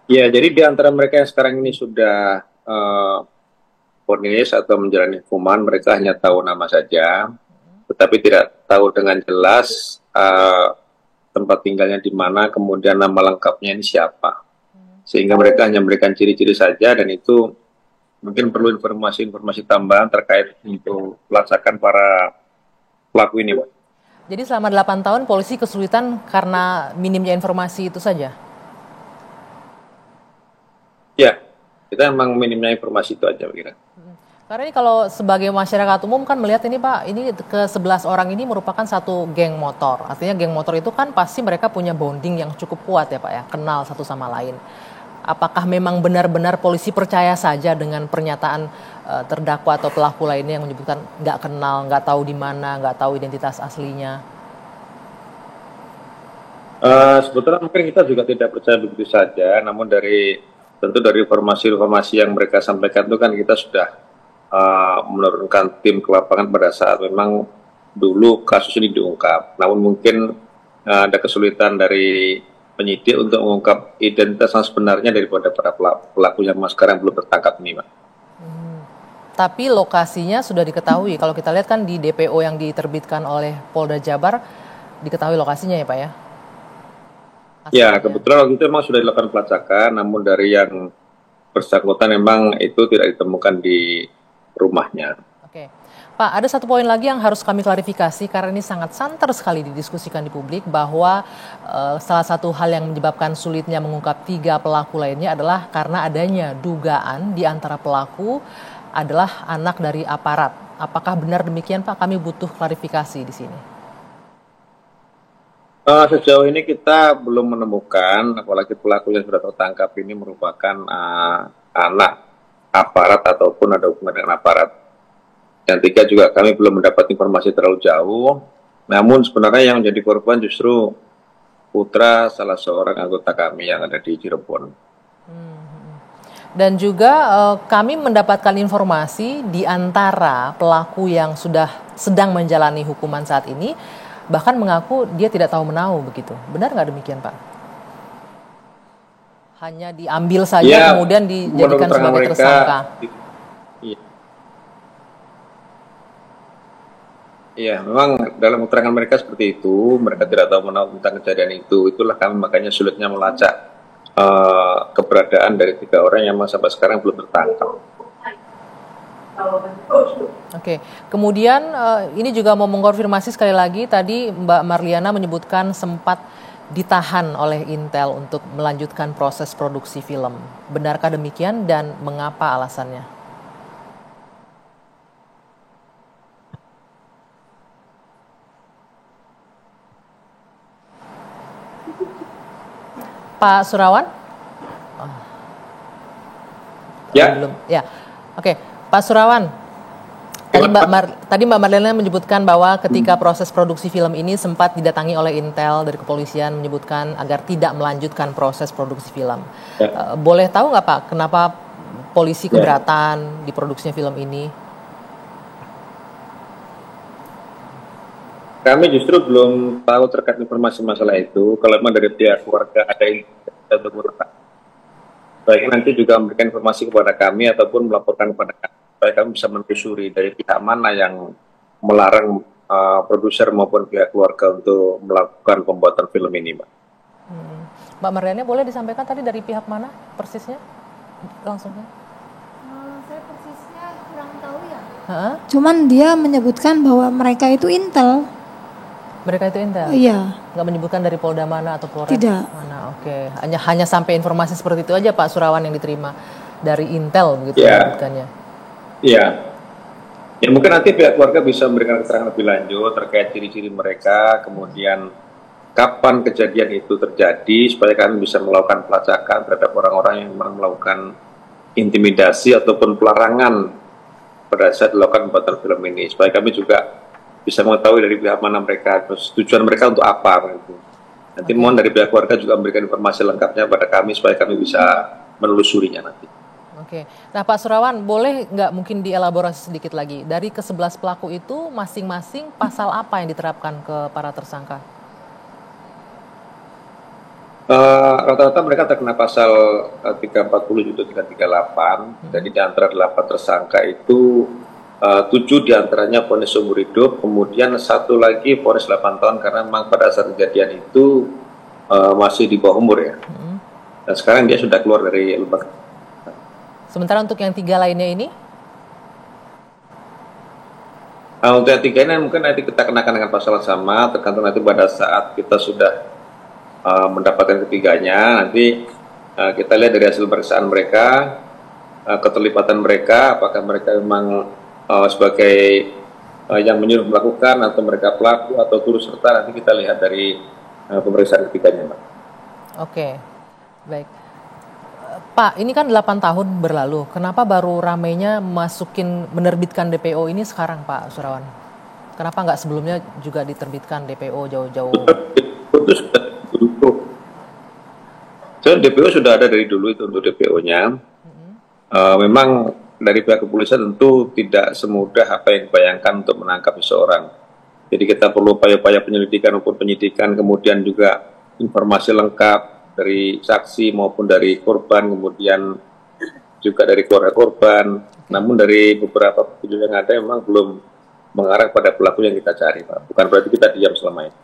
Ya, jadi di antara mereka yang sekarang ini sudah vonis atau menjalani hukuman, mereka hanya tahu nama saja, tetapi tidak tahu dengan jelas tempat tinggalnya di mana, kemudian nama lengkapnya ini siapa. Sehingga mereka hanya memberikan ciri-ciri saja, dan itu mungkin perlu informasi-informasi tambahan terkait untuk pelacakan para pelaku ini, Pak. Jadi selama 8 tahun polisi kesulitan karena minimnya informasi itu saja. Ya, kita memang minimnya informasi itu aja, kira. Karena ini kalau sebagai masyarakat umum kan melihat ini Pak, ini ke 11 orang ini merupakan satu geng motor. Artinya geng motor itu kan pasti mereka punya bonding yang cukup kuat ya Pak ya, kenal satu sama lain. Apakah memang benar-benar polisi percaya saja dengan pernyataan terdakwa atau pelaku lainnya yang menyebutkan nggak kenal, nggak tahu di mana, nggak tahu identitas aslinya? Sebetulnya mungkin kita juga tidak percaya begitu saja, namun tentu dari informasi-informasi yang mereka sampaikan itu kan kita sudah menurunkan tim ke lapangan pada saat memang dulu kasus ini diungkap. Namun mungkin ada kesulitan dari penyidik untuk mengungkap identitas yang sebenarnya daripada para pelaku yang sekarang belum tertangkap ini, Pak. Tapi lokasinya sudah diketahui. Kalau kita lihat kan di DPO yang diterbitkan oleh Polda Jabar diketahui lokasinya ya Pak ya? Ya, Pastinya. kebetulan waktu itu memang sudah dilakukan pelacakan, namun dari yang bersangkutan memang itu tidak ditemukan di rumahnya. Oke. Pak, ada satu poin lagi yang harus kami klarifikasi karena ini sangat santer sekali didiskusikan di publik bahwa salah satu hal yang menyebabkan sulitnya mengungkap 3 pelaku lainnya adalah karena adanya dugaan di antara pelaku adalah anak dari aparat. Apakah benar demikian Pak? Kami butuh klarifikasi di sini. Sejauh ini kita belum menemukan, apalagi pelaku yang sudah tertangkap ini merupakan anak aparat ataupun ada hubungan dengan aparat. Yang tiga juga kami belum mendapat informasi terlalu jauh. Namun sebenarnya yang menjadi korban justru putra salah seorang anggota kami yang ada di Cirebon. Dan juga kami mendapatkan informasi di antara pelaku yang sudah sedang menjalani hukuman saat ini, bahkan mengaku dia tidak tahu menahu begitu. Benar nggak demikian Pak? Hanya diambil saja Ya, kemudian menurut dijadikan keterangan sebagai mereka, tersangka. iya, iya, memang dalam keterangan mereka seperti itu. Mereka tidak tahu menahu tentang kejadian itu. Itulah kami makanya sulitnya melacak keberadaan dari 3 orang yang sampai sekarang belum tertangkap. Oke, kemudian ini juga mau mengkonfirmasi sekali lagi tadi Mbak Marliana menyebutkan sempat ditahan oleh Intel untuk melanjutkan proses produksi film. Benarkah demikian dan mengapa alasannya? Pak Surawan? Ya, Belum. Ya. Oke, Pak Surawan. Tadi Mbak Marlena menyebutkan bahwa ketika proses produksi film ini sempat didatangi oleh Intel dari kepolisian menyebutkan agar tidak melanjutkan proses produksi film. ya, Boleh tahu nggak Pak, kenapa polisi ya. keberatan di produksinya film ini? Kami justru belum tahu terkait informasi masalah itu. Kalau memang dari pihak keluarga ada yang untuk meretak, baik nanti juga memberikan informasi kepada kami ataupun melaporkan kepada kami supaya kami bisa menelusuri dari pihak mana yang melarang produser maupun pihak keluarga untuk melakukan pembuatan film ini, Mbak. Mbak Marlena boleh disampaikan tadi dari pihak mana persisnya? Langsungnya. Saya persisnya kurang tahu ya. Hah? Cuman dia menyebutkan bahwa mereka itu Intel. Mereka itu Intel? Iya, Nggak menyebutkan dari Polda mana atau Polres tidak. mana? Oke, hanya sampai informasi seperti itu aja Pak Surawan yang diterima dari Intel begitu Ya, menyebutkannya. iya. Ya mungkin nanti pihak keluarga bisa memberikan keterangan lebih lanjut terkait ciri-ciri mereka, kemudian kapan kejadian itu terjadi supaya kami bisa melakukan pelacakan terhadap orang-orang yang memang melakukan intimidasi ataupun pelarangan pada saat dilakukan pembuatan film ini, supaya kami juga bisa mengetahui dari pihak mana mereka, terus tujuan mereka untuk apa gitu. Nanti Oke. mohon dari pihak keluarga juga memberikan informasi lengkapnya pada kami supaya kami bisa menelusurinya nanti. Oke. Nah Pak Surawan, boleh nggak mungkin dielaborasi sedikit lagi? Dari ke-11 pelaku itu masing-masing pasal apa yang diterapkan ke para tersangka? Rata-rata mereka terkena pasal 340 junto 338. Jadi di antara 8 tersangka itu 7 diantaranya vonis seumur hidup, kemudian satu lagi vonis 8 tahun karena memang pada saat kejadian itu masih di bawah umur ya. Dan sekarang dia sudah keluar dari lembaga. Sementara untuk yang 3 lainnya ini? Untuk yang 3 ini mungkin nanti kita kenakan dengan pasal yang sama, tergantung nanti pada saat kita sudah mendapatkan ketiganya, nanti kita lihat dari hasil pemeriksaan mereka, keterlibatan mereka, apakah mereka memang sebagai yang menyuruh melakukan atau mereka pelaku atau turut serta, nanti kita lihat dari pemeriksaan ketiganya, Mbak. Oke, baik. Pak, ini kan 8 tahun berlalu, kenapa baru ramainya menerbitkan DPO ini sekarang, Pak Surawan? Kenapa nggak sebelumnya juga diterbitkan DPO jauh-jauh? So, DPO sudah ada dari dulu itu untuk DPO-nya. Memang dari pihak kepolisian tentu tidak semudah apa yang dibayangkan untuk menangkap seseorang. Jadi kita perlu upaya-upaya penyelidikan maupun penyidikan, kemudian juga informasi lengkap dari saksi maupun dari korban, kemudian juga dari keluarga korban. Namun dari beberapa petunjuk yang ada memang belum mengarah pada pelaku yang kita cari, Pak. Bukan berarti kita diam selama ini.